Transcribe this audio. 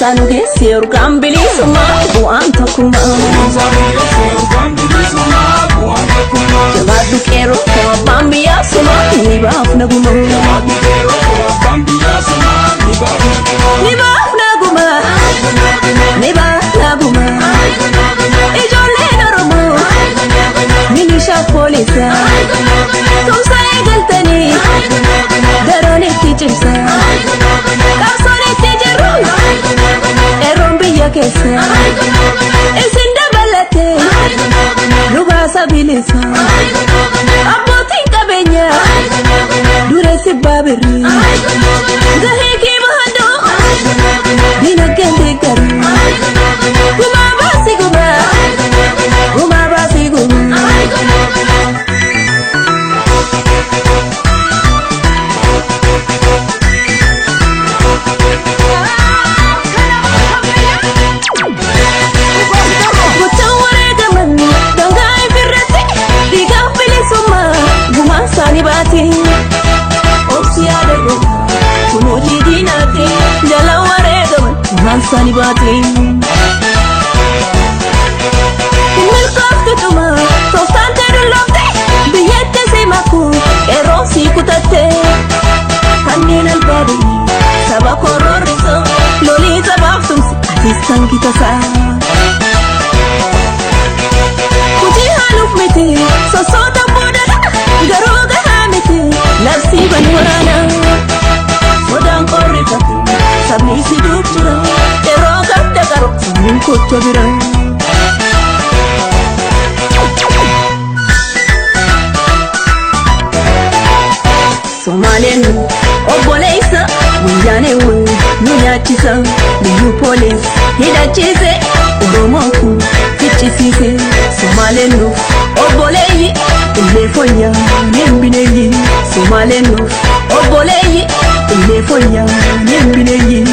sanuge seeru gambili suma bu'anta kuma jabadu kero bambiya suma ni bafna guma ni bafna guma ijolle noromo minisha polisa tumsa egaltani darone tijimsa kasone tijiru erombiya kesa isinda balate lubasa bilisa abotin kabenya duresi babiri zahiki bahando dina gende garu guma basi guma bati oksiade go kunoji dinate jalaware go mansani bati milkoftuma tostante dulofte biyette semaku erosi kutate hanin albadi sabako roriso lolita bafsums atistan kitasa kuji haluf miti sosota bodala garoga nafsi banwarana modan korrika sabni siduptura eroga dagaro min kotobira Somalian oboleisa mujane wu nyachisa new police hidachise uromoku tichise Somalian oboleyi Lefonya nembineyi Somaleno oboleyi Lefonya nembineyi